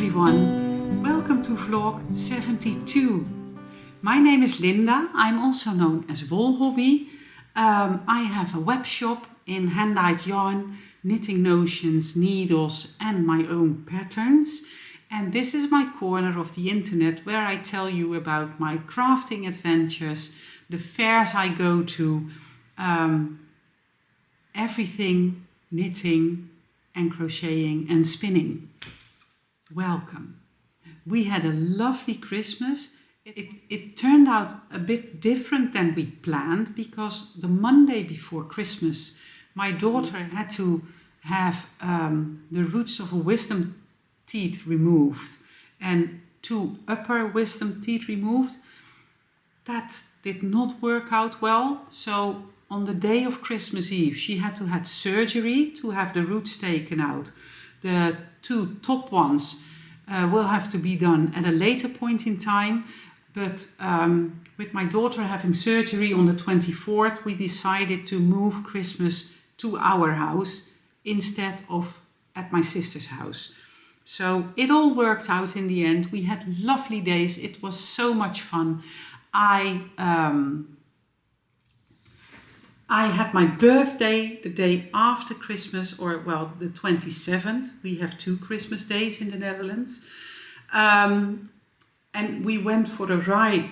everyone, welcome to vlog 72. My name is Linda, I'm also known as Wolhobby. I have a web shop in hand-dyed yarn, knitting notions, needles and my own patterns. And this is my corner of the internet where I tell you about my crafting adventures, the fairs I go to, everything knitting and crocheting and spinning. Welcome. We had a lovely Christmas. It turned out a bit different than we planned because the Monday before Christmas my daughter had to have the roots of her wisdom teeth removed and 2 upper wisdom teeth removed. That did not work out well, so on the day of Christmas Eve she had to have surgery to have the roots taken out. The 2 top ones will have to be done at a later point in time, but with my daughter having surgery on the 24th, we decided to move Christmas to our house instead of at my sister's house. So it all worked out in the end. We had lovely days. It was so much fun. I had my birthday the day after Christmas, or well, the 27th. We have 2 Christmas days in the Netherlands. And we went for a ride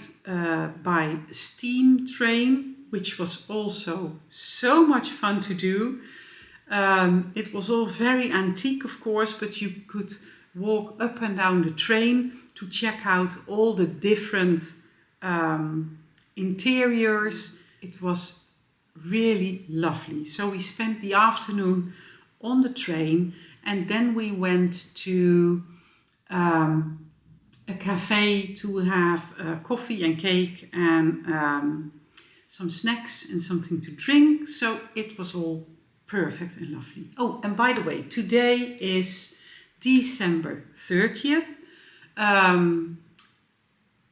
by steam train, which was also so much fun to do. It was all very antique, of course, but you could walk up and down the train to check out all the different interiors. It was really lovely. So we spent the afternoon on the train and then we went to a cafe to have coffee and cake and some snacks and something to drink. So it was all perfect and lovely. Oh, and by the way, today is December 30th.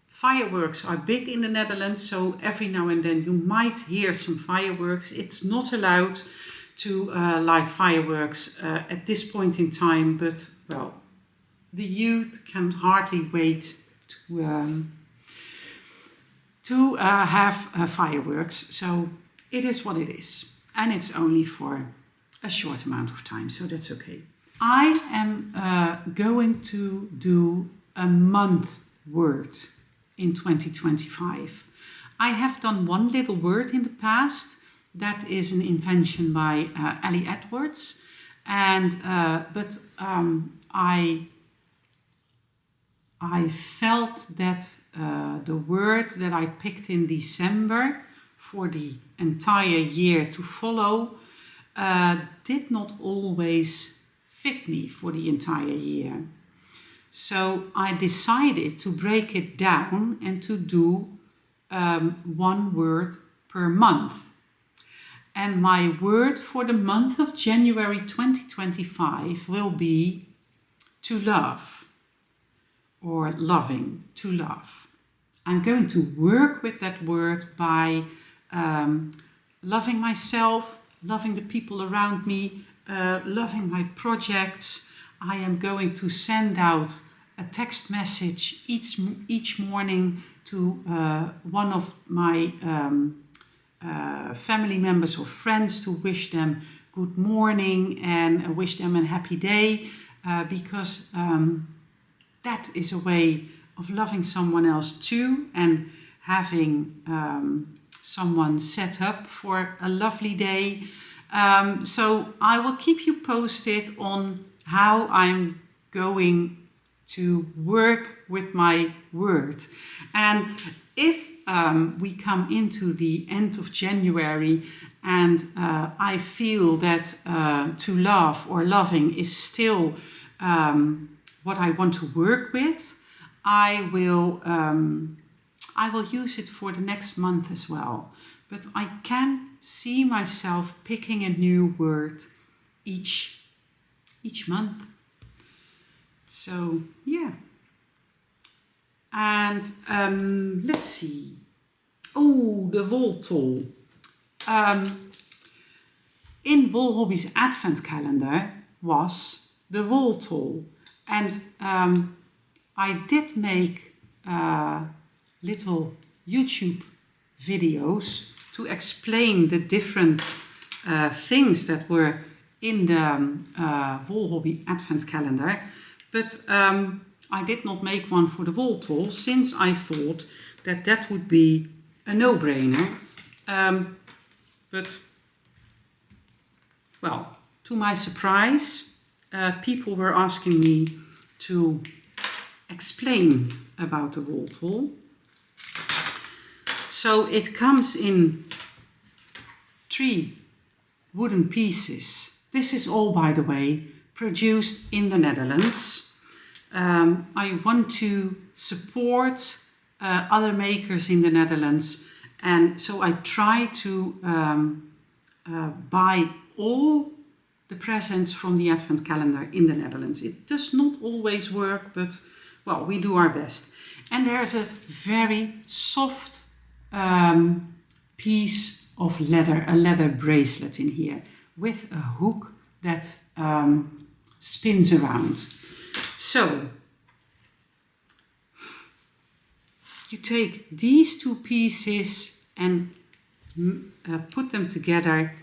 Fireworks are big in the Netherlands, so every now and then you might hear some fireworks. It's not allowed to light fireworks at this point in time, but well, the youth can hardly wait to have fireworks. So it is what it is, and it's only for a short amount of time, so that's okay. I am going to do a month word in 2025. I have done one little word in the past. That is an invention by Ellie Edwards, and but I felt that the word that I picked in December for the entire year to follow did not always fit me for the entire year. So I decided to break it down and to do 1 word per month. And my word for the month of January 2025 will be to love, or loving, to love. I'm going to work with that word by loving myself, loving the people around me, loving my projects. I am going to send out a text message each morning to one of my family members or friends to wish them good morning and wish them a happy day, because that is a way of loving someone else too, and having someone set up for a lovely day. So I will keep you posted on how I'm going to work with my word. And if we come into the end of January and I feel that to love or loving is still what I want to work with, I will use it for the next month as well. But I can see myself picking a new word each month. So yeah. And let's see. Oh, the Woltol. In Wolhobby's advent calendar was the Woltol. And I did make little YouTube videos to explain the different things that were in the Wolhobby Advent calendar, but I did not make one for the Woltol since I thought that that would be a no-brainer. But, well, to my surprise, people were asking me to explain about the Woltol. So it comes in 3 wooden pieces. This is all, by the way, produced in the Netherlands. I want to support other makers in the Netherlands, and so I try to buy all the presents from the Advent calendar in the Netherlands. It does not always work, but well, we do our best. And there's a very soft piece of leather, a leather bracelet in here with a hook that spins around. So you take these 2 pieces and put them together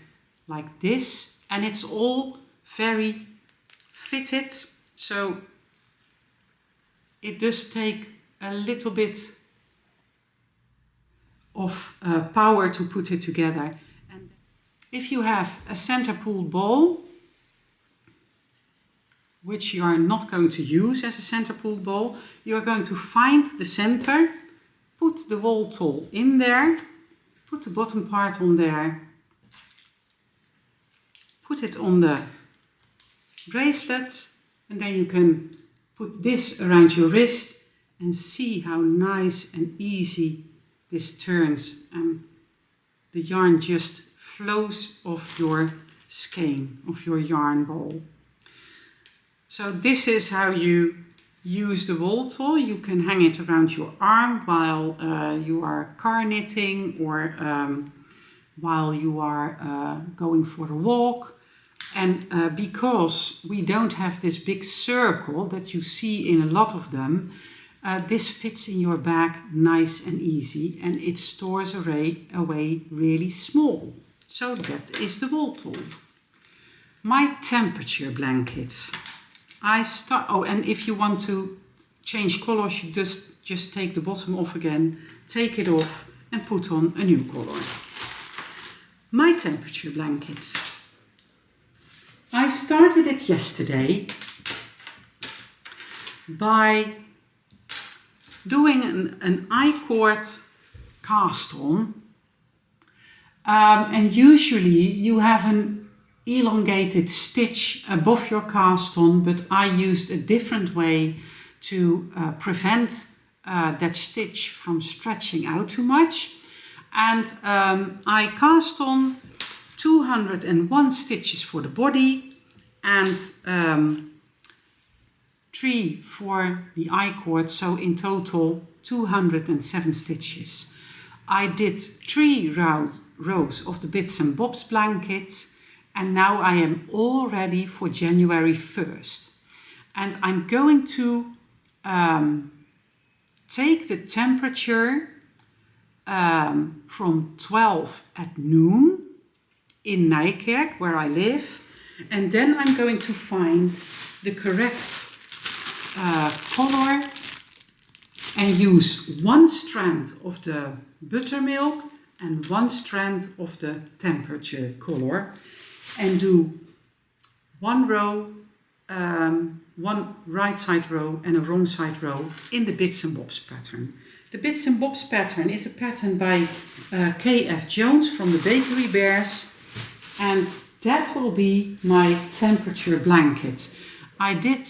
like this, and it's all very fitted, so it does take a little bit of power to put it together. And if you have a center pulled ball, which you are not going to use as a center pulled ball, you are going to find the center, put the Woltol in there, put the bottom part on there, put it on the bracelet, and then you can put this around your wrist and see how nice and easy this turns, and the yarn just flows off your skein, of your yarn ball. So this is how you use the Woltol. You can hang it around your arm while you are car knitting, or while you are going for a walk. And because we don't have this big circle that you see in a lot of them, this fits in your bag nice and easy, and it stores away really small. So that is the Woltol. My temperature blanket. And if you want to change colors, you just take the bottom off again, take it off and put on a new color. My temperature blanket. I started it yesterday by doing an I-cord cast on, and usually you have an elongated stitch above your cast on, but I used a different way to prevent that stitch from stretching out too much, and I cast on 201 stitches for the body and 3 for the I-cord, so in total 207 stitches. I did 3 rows of the bits and bobs blanket, and now I am all ready for January 1st. And I'm going to take the temperature from 12 at noon in Nijkerk, where I live, and then I'm going to find the correct color and use 1 strand of the buttermilk and 1 strand of the temperature color, and do 1 row, 1 right side row and a wrong side row in the bits and bobs pattern. The bits and bobs pattern is a pattern by K.F. Jones from the Bakery Bears, and that will be my temperature blanket. I did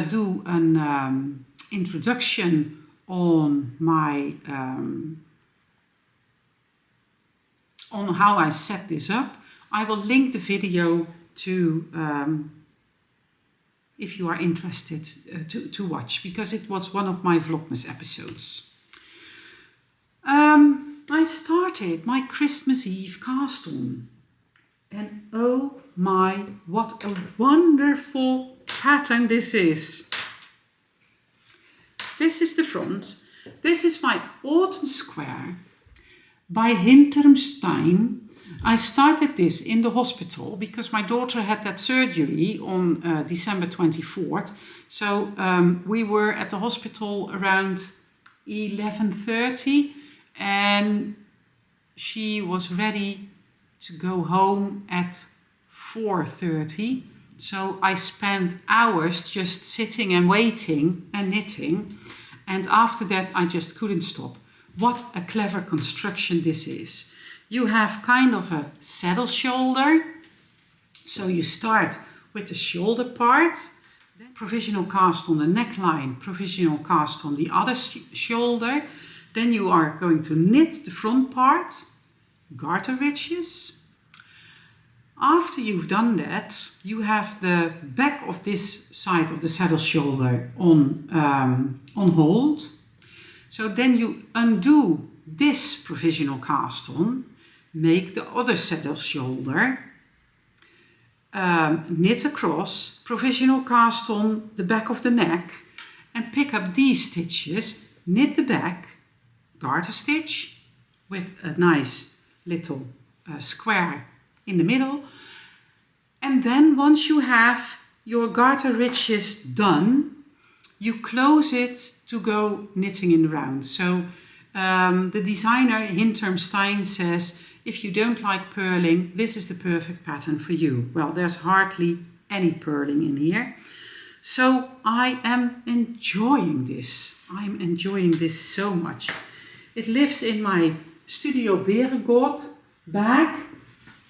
do an introduction on my on how I set this up. I will link the video to if you are interested to watch, because it was one of my Vlogmas episodes. I started my Christmas Eve cast on, and oh my, what a wonderful pattern this is. This is the front. This is my autumn square by Hintermstein. I started this in the hospital because my daughter had that surgery on December 24th. So we were at the hospital around 11:30 and she was ready to go home at 4:30. So I spent hours just sitting and waiting and knitting. And after that, I just couldn't stop. What a clever construction this is. You have kind of a saddle shoulder. So you start with the shoulder part, then provisional cast on the neckline, provisional cast on the other shoulder. Then you are going to knit the front part, garter ridges. After you've done that, you have the back of this side of the saddle shoulder on hold. So then you undo this provisional cast on, make the other saddle shoulder, knit across, provisional cast on the back of the neck, and pick up these stitches, knit the back, garter stitch with a nice little square in the middle. And then once you have your garter ridges done, you close it to go knitting in the round. So the designer Hintermstein says, if you don't like purling, this is the perfect pattern for you. Well, there's hardly any purling in here. So I am enjoying this. I'm enjoying this so much. It lives in my Studio Berengot bag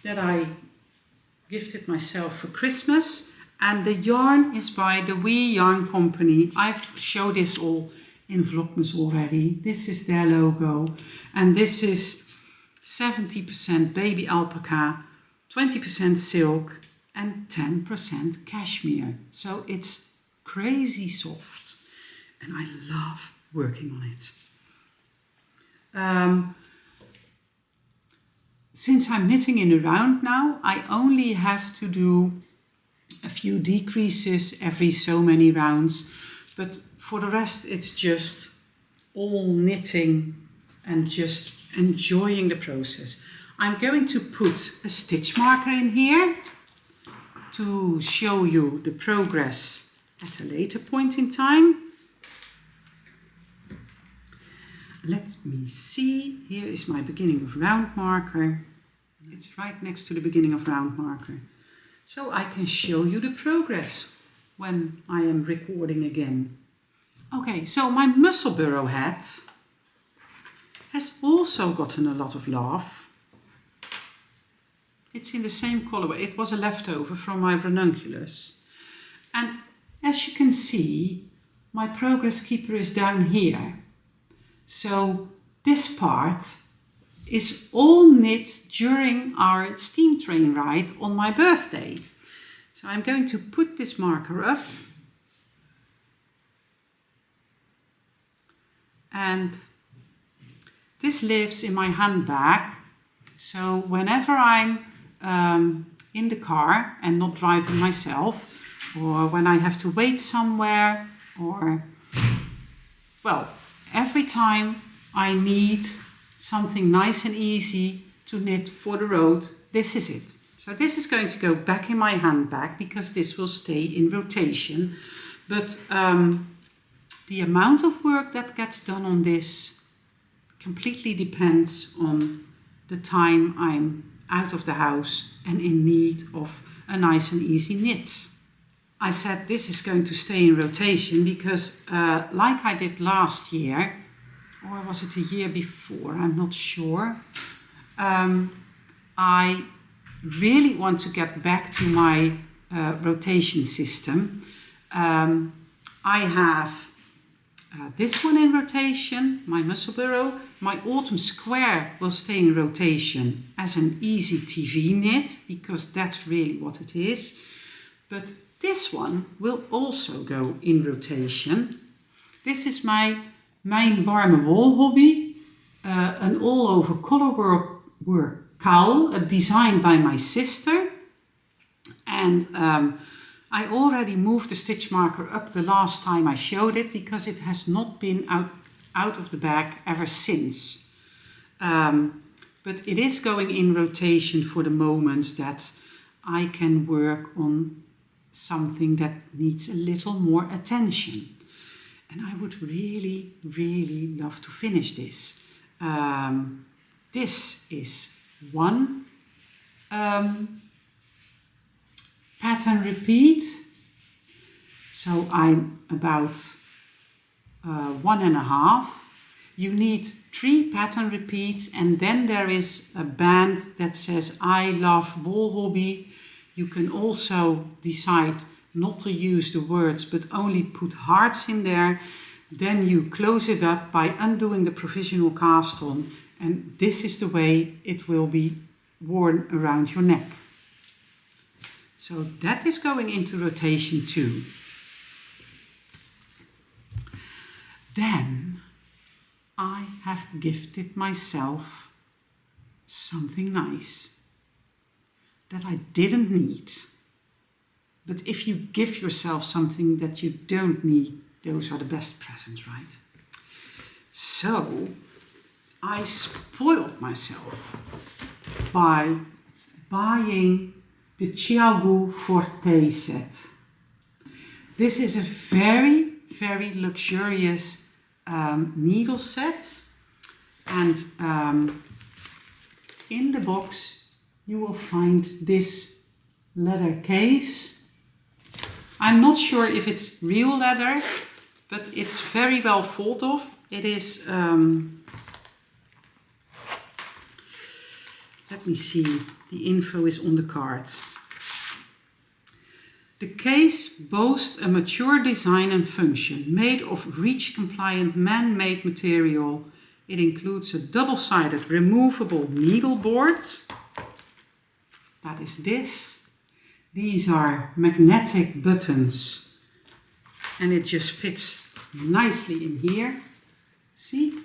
that I gifted myself for Christmas. And the yarn is by the Wee Yarn Company. I've showed this all in Vlogmas already. This is their logo. And this is 70% baby alpaca, 20% silk and 10% cashmere. So it's crazy soft. And I love working on it. Since I'm knitting in a round now, I only have to do a few decreases every so many rounds, but for the rest it's just all knitting and just enjoying the process. I'm going to put a stitch marker in here to show you the progress at a later point in time. Let me see, here is my beginning of round marker. It's right next to the beginning of round marker. So I can show you the progress when I am recording again. Okay, so my Musselburgh hat has also gotten a lot of love. It's in the same colorway. It was a leftover from my ranunculus. And as you can see, my progress keeper is down here. So this part is all knit during our steam train ride on my birthday. So I'm going to put this marker up. And this lives in my handbag. So whenever I'm in the car and not driving myself, or when I have to wait somewhere, or, well, every time I need something nice and easy to knit for the road, this is it. So this is going to go back in my handbag because this will stay in rotation. But the amount of work that gets done on this completely depends on the time I'm out of the house and in need of a nice and easy knit. I said this is going to stay in rotation because like I did last year, or was it a year before, I'm not sure. I really want to get back to my rotation system. I have this one in rotation, my Musselburgh. My autumn square will stay in rotation as an easy TV knit because that's really what it is. But this one will also go in rotation. This is my Mijn Warme Wolhobby, an all-over color work cowl, designed by my sister. And I already moved the stitch marker up the last time I showed it because it has not been out of the bag ever since. But it is going in rotation for the moments that I can work on something that needs a little more attention. And I would really, really love to finish this. This is one pattern repeat. So I'm about 1.5. You need 3 pattern repeats, and then there is a band that says I love Wolhobby. You can also decide not to use the words but only put hearts in there. Then you close it up by undoing the provisional cast on, and this is the way it will be worn around your neck. So that is going into rotation too. Then I have gifted myself something nice that I didn't need. But if you give yourself something that you don't need, those are the best presents, right? So I spoiled myself by buying the Chiaogoo forte set. This is a very, very luxurious needle set, and in the box you will find this leather case. I'm not sure if it's real leather, but it's very well thought of. It is, let me see, the info is on the card. The case boasts a mature design and function, made of REACH-compliant man-made material. It includes a double-sided removable needle board. That is this. These are magnetic buttons, and it just fits nicely in here. See?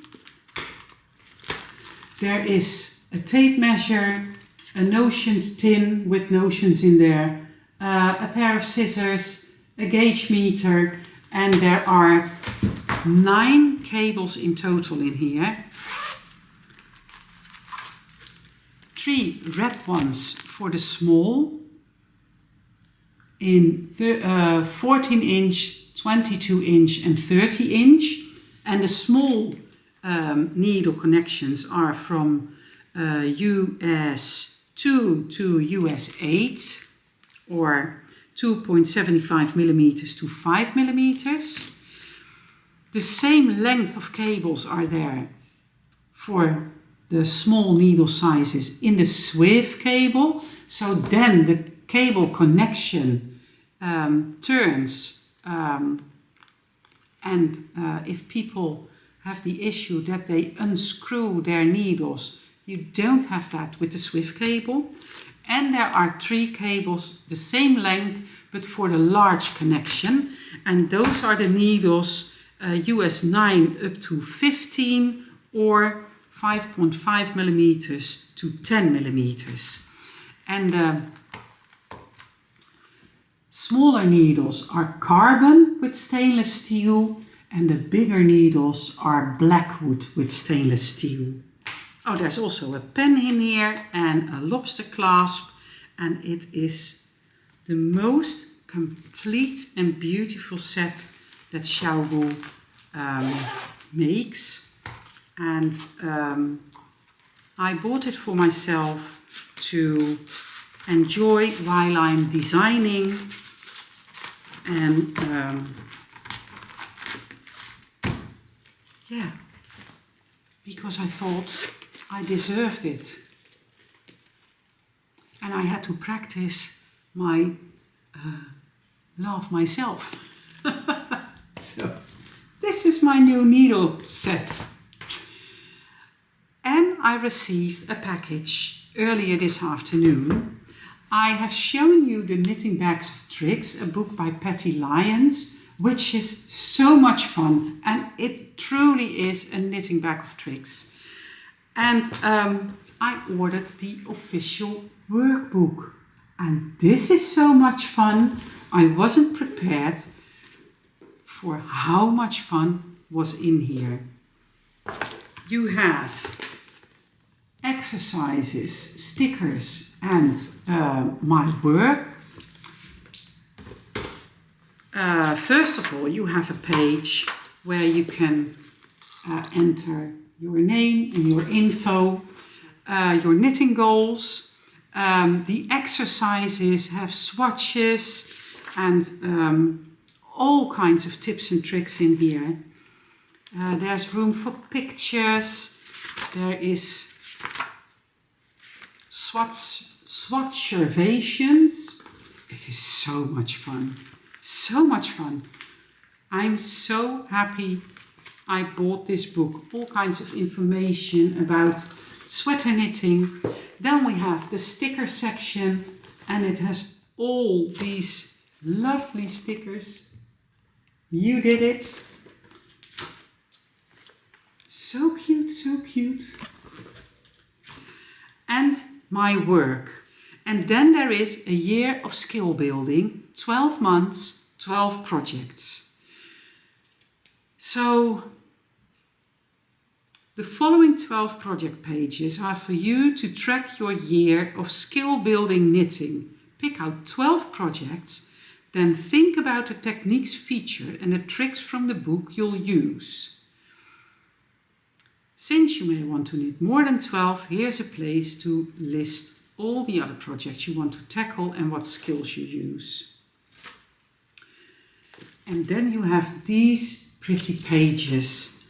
There is a tape measure, a notions tin with notions in there, a pair of scissors, a gauge meter, and there are 9 cables in total in here. 3 red ones for the small, in 14 inch, 22 inch and 30 inch. And the small needle connections are from US 2 to US 8, or 2.75 millimeters to 5 millimeters. The same length of cables are there for the small needle sizes in the swivel cable. So then the cable connection turns, and if people have the issue that they unscrew their needles, you don't have that with the swivel cable. And there are 3 cables the same length but for the large connection, and those are the needles US 9 up to 15 or 5.5 millimeters to 10 millimeters. And smaller needles are carbon with stainless steel, and the bigger needles are blackwood with stainless steel. Oh, there's also a pen in here and a lobster clasp, and it is the most complete and beautiful set that Chiaogoo makes. And I bought it for myself to enjoy while I'm designing, and yeah, because I thought I deserved it, and I had to practice my love myself. So this is my new needle set, and I received a package earlier this afternoon. I have shown you the Knitting Bags of Tricks, a book by Lyons, which is so much fun, and it truly is a knitting bag of tricks. And I ordered the official workbook, and this is so much fun. I wasn't prepared for how much fun was in here. You have exercises, stickers, and my work. First of all, you have a page where you can enter your name and your info, your knitting goals. The exercises have swatches and all kinds of tips and tricks in here. There's room for pictures. There is swatchervations. It is so much fun. So much fun. I'm so happy I bought this book. All kinds of information about sweater knitting. Then we have the sticker section, and it has all these lovely stickers. You did it. So cute, so cute. And my work. And then there is a year of skill building, 12 months, 12 projects. So the following 12 project pages are for you to track your year of skill building knitting. Pick out 12 projects, then think about the techniques featured and the tricks from the book you'll use. Since you may want to knit more than 12, here's a place to list all the other projects you want to tackle and what skills you use. And then you have these pretty pages,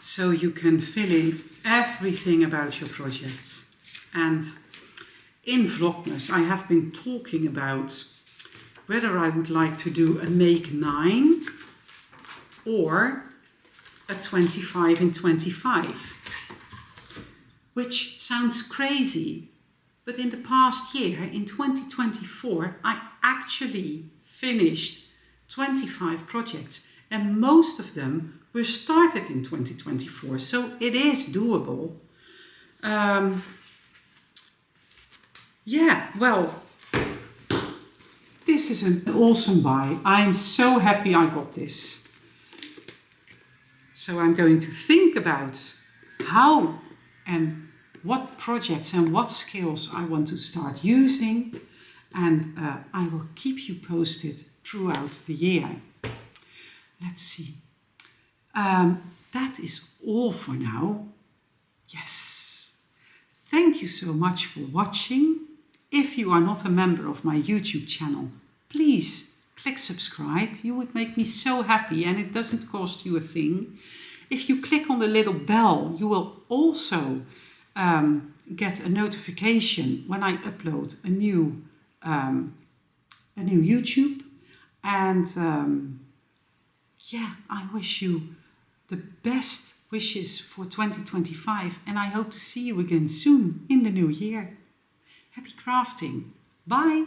so you can fill in everything about your project. And in Vlogmas, I have been talking about whether I would like to do a make 9 or a 25 in 25, which sounds crazy, but in the past year, in 2024, I actually finished 25 projects, and most of them were started in 2024, so it is doable. Yeah, well, this is an awesome buy. I'm so happy I got this. So I'm going to think about how and what projects and what skills I want to start using, and I will keep you posted throughout the year. Let's see. That is all for now. Yes. Thank you so much for watching. If you are not a member of my YouTube channel, please click subscribe. You would make me so happy, and it doesn't cost you a thing. If you click on the little bell, you will also get a notification when I upload a new YouTube. And yeah, I wish you the best wishes for 2025, and I hope to see you again soon in the new year. Happy crafting. Bye.